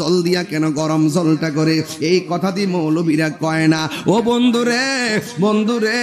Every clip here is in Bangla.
জল দিয়া কেন গরম জলটা করে? এই কথা দিয়ে মৌলবীরা কয় না। ও বন্ধুরে, বন্ধুরে,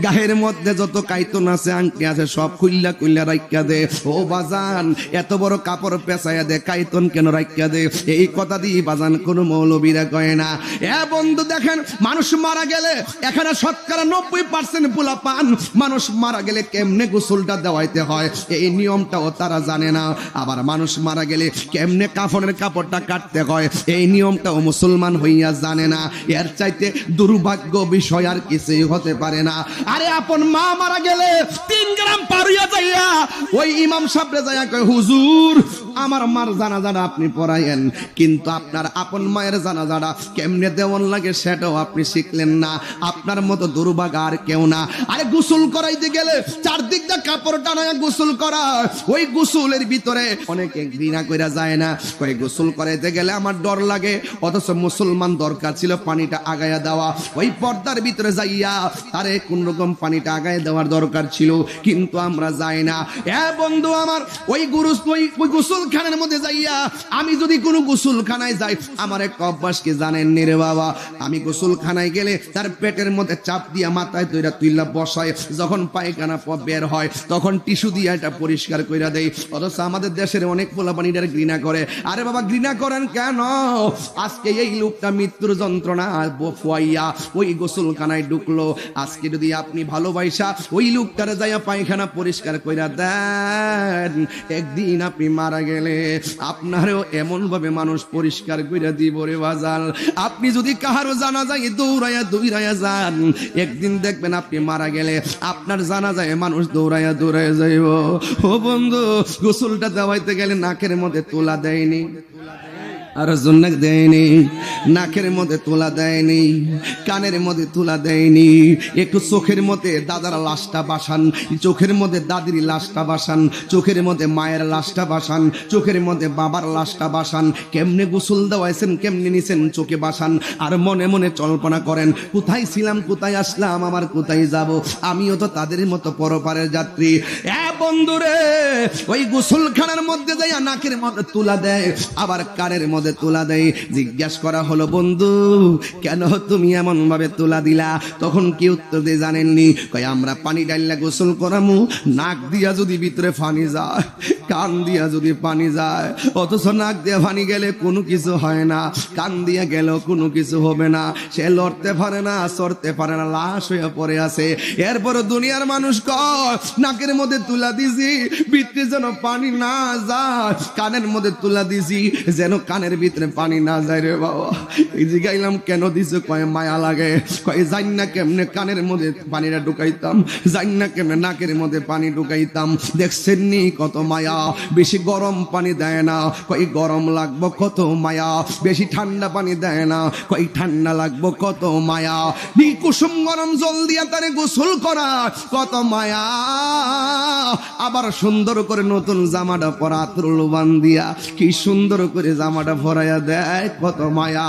গায়ের মধ্যে যত কাইতন আছে, আংটি আছে, সব খুইল্লা খুইল্লা রাইখা দে। ও বাজান, এত বড় কাপড় পেঁচাইয়া দে, কাইতন কেন রাইখা দে? এই কথা দিয়ে বাজান কোন মৌলবীরা কয় না। এ বন্ধু দেখেন, মানুষ মারা গেলে এখানে শতকরা 90% পোলা পান মানুষ মারা গেলে কেমনে গোসলটা দেওয়াইতে হয় এই নিয়মটাও তারা জানে না। আবার মানুষ মারা গেলে কেমনে কাফনের কাপড়টা কাটতে হয় এই নিয়মটাও মুসলমান হইয়া জানে না। এর চাইতে দুর্ভাগ্য বিষয় আর কিছুই হতে পারে না। আরে আপন মা মারা গেলে 3 গ্রাম পারিয়া যাইয়া ওই ইমাম সাহেবরে যাইয়া কয়, হুজুর আমার মার জানাজাটা আপনি পড়াইয়েন, কিন্তু আপনার আপন মায়ের জানাজাটা কেমনে দেওয়ান লাগে সেটাও আপনি শিখলেন না। আপনার মতো দুর্ভাগ্য আর কেউ না। আরে গোসল করাইতে গেলে চারদিক দিয়ে কাপড় টানায় গোসল করা, ওই গোসলের ভিতরে অনেকে ঘৃণা কইরা যায় না, কই গোসল করাইতে গেলে আমার ডর লাগে, অথচ মুসলমান দরকার ছিল পানিটা আগায়া দেওয়া। ওই পর্দার ভিতরে যাইয়া আরে কোন রকম পানিটা আগায় দেওয়ার দরকার ছিল, কিন্তু আমরা যাই না। এ বন্ধু আমার, ওই গোসলখানার মধ্যে যাইয়া আমি যদি কোনো গোসলখানায় যাই, আমার এক অভ্যাস কি জানেন নি রে বাবা? আমি গোসলখানায় গেলে তার পেটের মধ্যে চাপ দিয়া মাথায় তৈরা তুইলা বসায়, যখন পায়খানা বের হয় তখন টিস্যু দিয়ে এটা পরিষ্কার কইরা দেই। অথচ আমাদের দেশের অনেক পোলাপানিটার ঘৃণা করে। আরে বাবা, ঘৃণা করেন কেন? আজকে এই লোকটা মৃত্যুর যন্ত্রণা ফুয়াইয়া ওই গোসলখানায় ঢুকলো, আজকে যদি আপনি ভালোবাসা ওই লোকটারে যাইয়া পায়খানা পরিষ্কার কইরা দেন, একদিন আপনি মারা গেলে আপনারও এমন ভাবে মানুষ পরিষ্কার কইরা দিব রে বাজাল। আপনি যদি কাহারও জানাজায় দৌড়াইয়া যান, একদিন দেখবেন আপনি মারা গেলে আপনার জানাজায় মানুষ দৌড়াইয়া যাইব। ও বন্ধু, গোসলটা দেওয়াইতে গেলে নাকের মধ্যে তোলা দেয়নি, আর জন্নাক দেয়নি, নাকের মধ্যে তোলা দেয়নি, কানের মধ্যে তোলা দেয়নি, একটু চোখের মধ্যে দাদার লাশটা বাসান, চোখের মধ্যে দাদির লাশটা বাসান, চোখের মধ্যে মায়ের লাশটা বাসান, চোখের মধ্যে বাবার লাশটা বাসান। কেমনে গোসল দেওয়াইছেন, কেমনে নিছেন, চোখে বাসান। আর মনে মনে কল্পনা করেন, কোথায় ছিলাম, কোথায় আসলাম, আমার কোথায় যাব, আমিও তো তাদের মতো পরপারের যাত্রী। বন্ধুরে, ওই গোসলখানার মধ্যে যাইয়া নাকের মধ্যে তুলা দেয়, আবার কানের মধ্যে তুলা দেয়। জিজ্ঞাসা করা হলো, বন্ধু কেন তুমি এমন ভাবে তুলা দিলা? তখন কি উত্তর দিয়ে জানেননি? কই আমরা পানি ডাইলা গোসল করামু, নাক দিয়া যদি ভিতরে পানি যায়, কান দিয়া যদি পানি যায়, অথচ নাক দিয়া পানি গেলে কোনো কিছু হয় না, কান দিয়া গেলেও কোনো কিছু হবে না, সে লড়তে পারে না, চড়তে পারে না, লাশ হয়ে পড়ে আছে। এরপরে দুনিয়ার মানুষ কয় নাকের মধ্যে তুলা দিছি ভিতরে যেন পানি না যায়, কানের মধ্যে তুলা দিছি যেন কানের ভিতরে পানি না যায় রে বাবা। এই জিগাইলাম কেন দিছো? কয় মায়া লাগে। কয় জানি না কেমনে কানের মধ্যে পানিটা ঢুকাইতাম, জানি না কেমনে নাকের মধ্যে পানি ঢুকাইতাম। দেখছেন নি কত মায়া। বেশি গরম পানি দেয় না, কই গরম লাগবো কত মায়া। বেশি ঠান্ডা পানি দেয় না, কই ঠান্ডা লাগবো কত মায়া। কুসুম গরম জল দিয়া তারে গোসল করা কত মায়া। আবার সুন্দর করে নতুন জামাটা পরা আতরুল বান্দিয়া কি সুন্দর করে জামাটা ভরাইয়া দেয়, কত মায়া।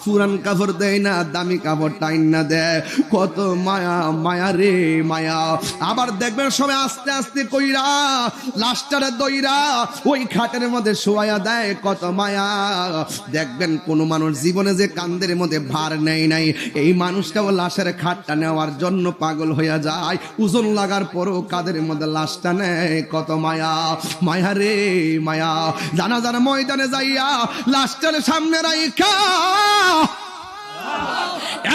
পুরান কাপড় দেয় না, দামি কাপড় টাইন না দেয়, কত মায়া। মায়া রে মায়া। আবার দেখবেন সবাই আস্তে আস্তে কইরা লাশটারে দইরা ওই খাটের মধ্যে শোয়াইয়া দেয়, কত মায়া। দেখবেন কোন মানুষ জীবনে যে কান্দের মধ্যে ভার নেয় নাই, এই মানুষটাও লাশের খাটটা নেওয়ার জন্য পাগল হইয়া যায়। ওজন লাগার পরও কাদের মধ্যে লাশটা নেয়, কত মায়া। মায়া রে মায়া। জানাজার ময়দানে যাইয়া লাশটার সামনে রাইখা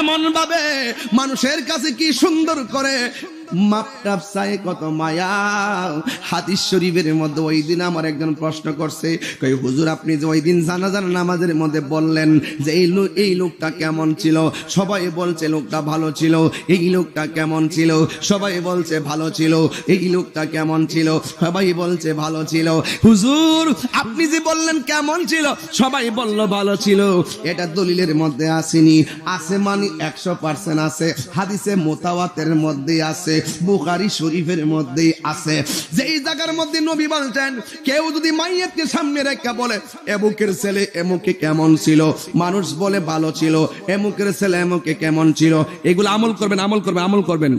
এমন ভাবে মানুষের কাছে কি সুন্দর করে মাপটাপ চাই, কত মায়া। হাদিস শরীফের মধ্যে ওই দিন আমার একজন প্রশ্ন করছে, কই হুজুর আপনি যে ওই দিন জানাজার নামাজের মধ্যে বললেন যে এই লোকটা কেমন ছিল, সবাই বলছে লোকটা ভালো ছিল। এই লোকটা কেমন ছিল? সবাই বলছে ভালো ছিল। এই লোকটা কেমন ছিল? সবাই বলছে ভালো ছিল। হুজুর আপনি যে বললেন কেমন ছিল, সবাই বলল ভালো ছিল, এটা দলিলের মধ্যে আসেনি। আছে মানে 100% আছে, হাদিসে মুতাওয়াতিরের মধ্যে আছে। বুখারী শরীফের মধ্যে আছে। যেই জায়গার মধ্যে নবী বলছেন কেউ যদি মাইয়াতকে সামনে রেখে বলে এমুকের ছেলে এমুকে কেমন ছিল, মানুষ বলে ভালো ছিল, এমুকের ছেলে এমুকে কেমন ছিল, এগুলো আমল করবেন, আমল করবেন, আমল করবেন।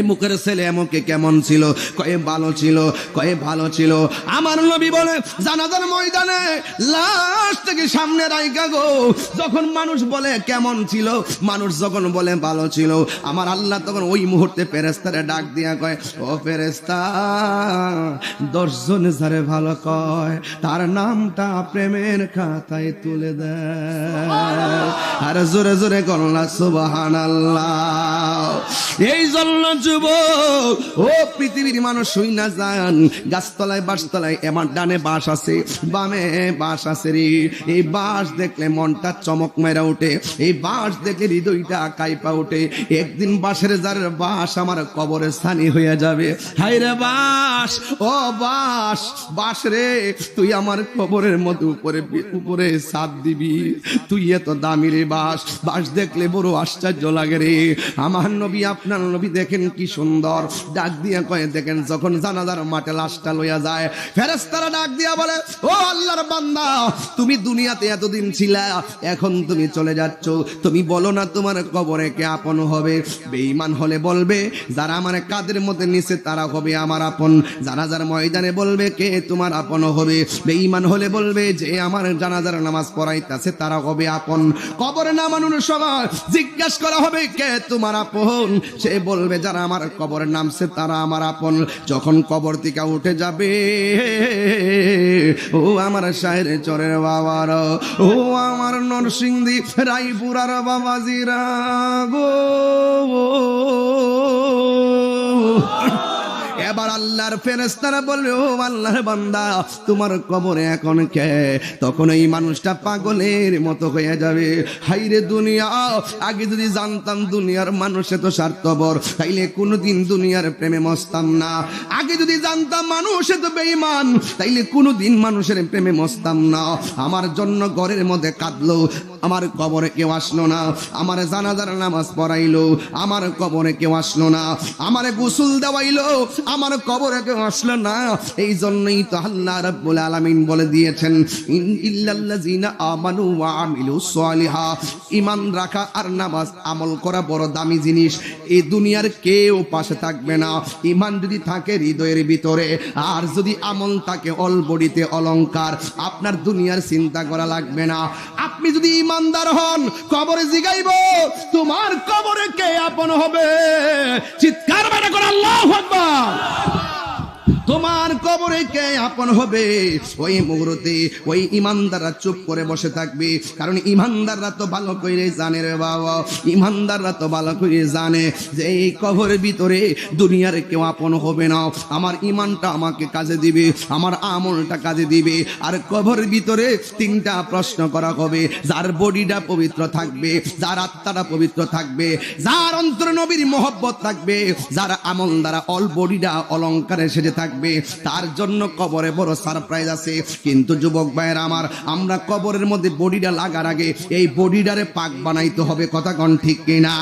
এমুকের ছেলে এমুকে কেমন ছিল, কয়ে ভালো ছিল, কয়ে ভালো ছিল। আমার নবী বলে জানাজার ময়দানে লাশ থেকে সামনে রাইখা গো, যখন মানুষ বলে কেমন ছিল, মানুষ যখন বলে ভালো ছিল, আমার আল্লাহ তখন ওই মুহূর্তে ফেরেশতারে ডাক দিয়া কয়, ও ফেরেশতা, 10 জন যারে ভালো কয় তার নামটা প্রেমের খাতায় তুলে দেয়। আর জোরে জোরে গল্লা সুবহানাল্লাহ। এই জন্য যুবক ও পৃথিবীর মানুষ শুই না যান, গাছতলায় বাঁশতলায় আমার ডানে বাঁশ আছে, বামে বাঁশ আছে রে। এই বাঁশ দেখলে মনটা চমক মেরা ওঠে, এই বাঁশ দেখলে হৃদয়টা কাইপা ওঠে। একদিন বাঁশের যার বাঁশ আমার কবরে স্থানী হয়ে যাবে। হায় রে বাঁশ, ও বাঁশ, বাঁশ রে, তুই আমার কবরের মধ্যে উপরে উপরে ছাদ দিবি, তুই এত দামি রে বাঁশ। বাঁশ দেখলে বড় আশ্চর্য লাগে রে। আমার নবী, আপনার নবী দেখেন কি সুন্দর, ডাক দিয়া কয়ে দেখেন যখন জানাজার মাঠে লাশটা লইয়া যায়, ফেরেশতারা ডাক দিয়া বলে, ও আল্লাহর বান্দা, তুমি দুনিয়াতে এতদিন ছিলা, এখন তুমি চলে যাচ্ছ, তুমি বলো না তোমার কবরে কে আপন হবে? বেঈমান হলে বলবে যারা আমার কাদের মধ্যে নিচে তারা হবে আমার আপন, জানাজার ময়দানে বলবে কে তোমার আপন হবে? বেঈমান হলে বলবে যে আমার জানাজার নামাজ পড়াইতেছে তারা হবে আপন। কবরে নামানোর সময় জিজ্ঞাসা করা হবে কে তোমার আপন? সে বলবে যারা আমার কবরে নামছে তারা আমার আপন। যখন কবর থেকে উঠে যাবে, ও আমার শাহের চরের বাবার, ও আমার নরসিংদী রায়পুরার বাবাজিরা গো, এবার আল্লাহর ফেরেশতারা বলবে, ও আল্লাহর বান্দা, তোমার কবরে এখন কে? তখন এই মানুষটা পাগলের মতো হয়ে যাবে। হাইরে দুনিয়া, আগে যদি জানতাম দুনিয়ার মানুষ এত স্বার্থপর, তাইলে কোনোদিন দুনিয়ার প্রেমে মস্তাম না। আগে যদি জানতাম মানুষ এত বেঈমান, তাইলে কোনোদিন মানুষের প্রেমে মস্তাম না। আমার জন্য ঘরের মধ্যে কাঁদলো, আমার কবরে কেউ আসলো না। আমার জানাজার নামাজ পড়াইলো, আমার কবরে কেউ আসলো না। আমারে গোসল দেওয়াইলো, আমার কবরে কেউ আসলো না। এই জন্যই তো আল্লাহ রাব্বুল আলামিন বলে দিয়েছেন, ইল্লাল্লাযিনা আমানু ওয়া আমিলুস সালিহাত। ঈমান রাখা আর নামাজ আমল করা বড় দামি জিনিস। এই দুনিয়ার কেউ পাশে থাকবে না। ঈমান যদি থাকে হৃদয়ের ভিতরে, আর যদি আমল থাকে অল বডিতে অলংকার, আপনার দুনিয়ার চিন্তা করা লাগবে না। আপনি যদি ঈমানদার হন, কবরে জিগাইব তোমার কবরে কে আপন হবে? চিৎকার মেরে করে আল্লাহু আকবার। তোমার কবরে কে আপন হবে? ওই মুহূর্তে ওই ইমানদাররা চুপ করে বসে থাকবে, কারণ ইমানদাররা তো ভালো করে জানে রে বাবা, ইমানদাররা তো ভালো করে জানে যে এই কবরের ভিতরে দুনিয়ার কেউ আপন হবে না। আমার ইমানটা আমাকে কাজে দিবে, আমার আমলটা কাজে দিবে। আর কবরের ভিতরে 3টা প্রশ্ন করা হবে। যার বডিটা পবিত্র থাকবে, যার আত্মাটা পবিত্র থাকবে, যার অন্তরে নবীর মহব্বত থাকবে, যার আমল দ্বারা অল বডিটা অলংকারে সেজে থাকবে, তার জন্য কবরে বড় সারপ্রাইজ আছে। কিন্তু যুবক ভাইয়েরা আমার, আমরা কবরের মধ্যে বডিটা লাগার আগে এই বডিটারে পাক বানাইতে হবে। কথা কোন ঠিক কিনা?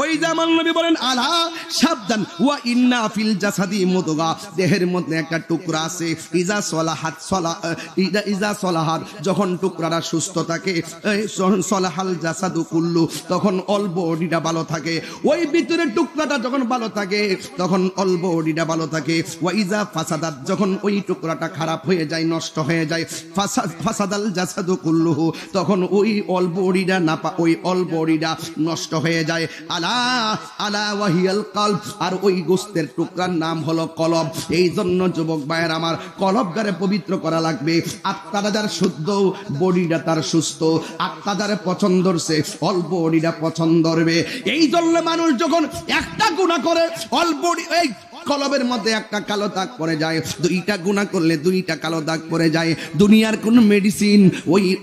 ওই জামান নবী বলেন, আলা সাবধান, ওয়া ইন্না ফিল জাসাদি মুদগা, দেহের মধ্যে একটা টুকরা আছে, ইজা সলাহাত ইজা সলাহাত, যখন টুকরাটা সুস্থ থাকে, সলাহাল জাসাদু কুল্লু, তখন অল বডিটা ভালো থাকে। ওই ভিতরের টুকরাটা যখন ভালো থাকে, তখন অল বডিটা ভালো থাকে। ওয়া ইজা ফাসাদাত, যখন ওই টুকরাটা খারাপ হয়ে যায়, নষ্ট হয়ে যায়, ফাসাদাল জাসাদু কুল্লুহু, তখন ওই অল বডিটা ওই অল বডিটা নষ্ট হয়ে যায়। আলা আলা ওয়াহিয়াল কলব, আর ওই গোস্তের টুকরার নাম হলো কলব। এই জন্য যুবক ভাইয়ের আমার, কলবগারে পবিত্র করা লাগবে। আত্মাটা যার শুদ্ধ, বডিটা তার সুস্থ। আত্মা যারে পছন্দ করছে, অল বডিটা পছন্দ করবে। এই জন্য মানুষ যখন একটা গুনাহ করে, অল বডি এই কলবের মধ্যে একটা কালো দাগ পড়ে যায়, দুইটা গুনাহ করলে দুইটা কালো দাগ পড়ে যায়। দুনিয়ার কোন মেডিসিন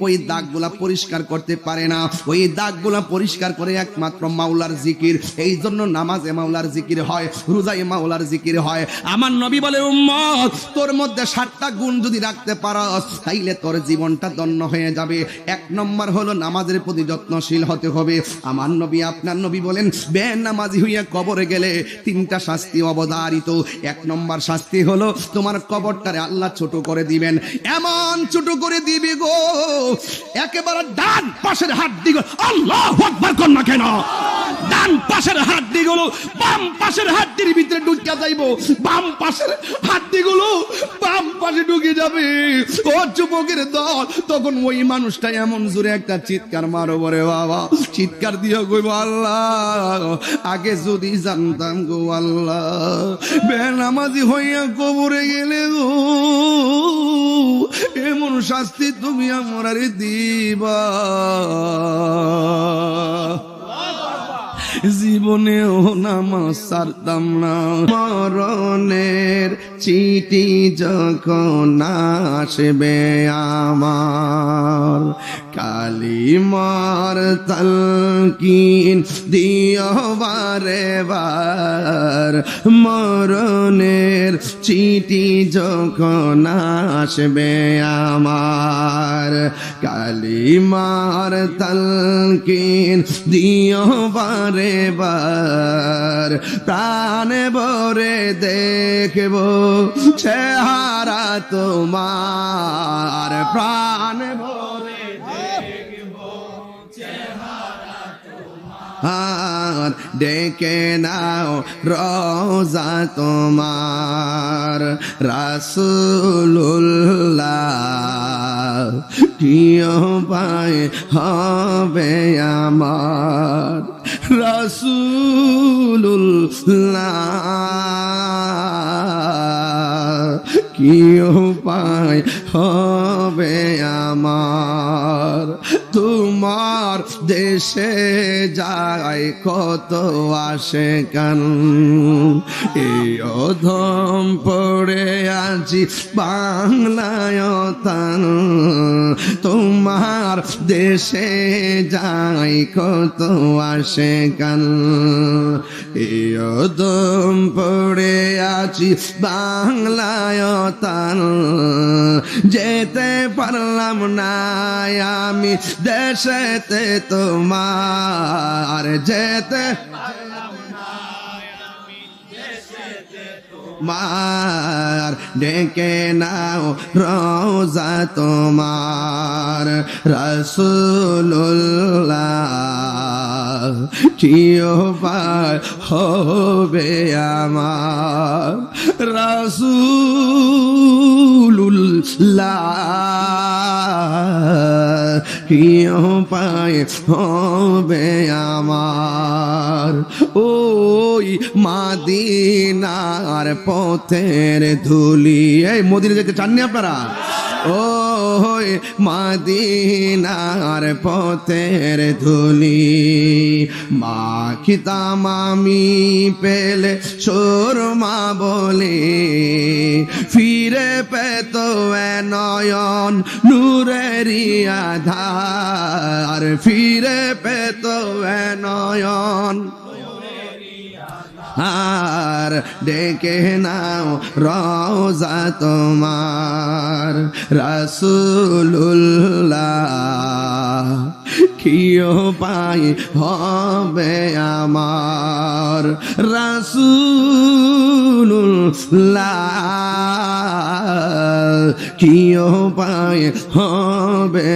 ওই দাগগুলা পরিষ্কার করতে পারে না। ওই দাগগুলা পরিষ্কার করে একমাত্র মাওলার জিকির। এই জন্য নামাজে মাওলার জিকির হয়, রোজায় মাওলার জিকির হয়। আমার নবী বলে, উম্মত তোর মধ্যে 7টা গুণ যদি রাখতে পারস তাইলে তোর জীবনটা ধন্য হয়ে যাবে। 1 নম্বর হলো নামাজের প্রতি যত্নশীল হতে হবে। আমার নবী আপনার নবী বলেন, বেনামাজি হইয়া কবরে গেলে 3টা শাস্তি অবধারিত। 1 নম্বর শাস্তি হলো তোমার কবরটারে আল্লাহ ছোট করে দিবেন। এমন ছোট করে দিবি গো, একেবারে ডান পাশের হাড্ডিগুলো, আল্লাহু আকবার কর না কেন, ডান পাশের হাড্ডিগুলো বাম পাশের হাড্ডির ভিতরে ঢুকে যাইবো, বাম পাশের হাড্ডিগুলো বাম পাশে ঢুকে যাবে। ও যুবকের দল, তখন ওই মানুষটা এমন জোরে একটা চিৎকার মারো বরে বাবা, চিৎকার দিয়ে কইব, আল্লাহ আগে যদি জানতাম গো আল্লাহ, বেনামাজি হইয়া কবরে গেলে গো এমন শাস্তি তুমি আমারে দিবা, জীবনেও নামাজ ছাড়তাম না। মরণের চিঠি যখন আসবে আমার, কালিমার তালকিন দিও বারে বার। মরণের চিঠি যখন আসবে আমার, কালিমার তালকিন দিও বারে বার। প্রাণে ভরে দেখব চেহারা তোমার, প্রাণে ভরে দেখব চেহারা তোমার। ডেকে নাও রোজা তোমার, রাসূলুল্লাহ কি উপায় হবে আমার, রাসূলুল্লাহ কি উপায় হবে আমার। তোমার দেশে যায় কত আশিকান, এই অধম পড়ে আছি বাংলায় তান। তোমার দেশে যায় কত আশিকান, এই অধম পড়ে আছি বাংলায় তান। যেতে পারলাম না আমি দেশেতে তোমার, যেতে পারলাম না আমি দেশেতে তোমার। ডেকে নাও রোজা তোমার, রাসূলুল্লাহ কি উপায় হবে আমার, রাসূলুল্লাহ কি উপায় হবে আমার। ওই মাদিনার পথের ধুলি, এই মদিনা যেতে চাননি আপনারা? ওই মাদিনার পথের ধুলি মাখিতাম আমি পেলে সুরমা বলে, ফিরে পেত নয়ন নূরেরি আধার, ফিরে পেত নয়ন আর। ডেকে নাও রোজা তোমার, রাসূলুল্লাহ কি উপায় হবে আমার, রাসূলুল্লাহ কি উপায় হবে।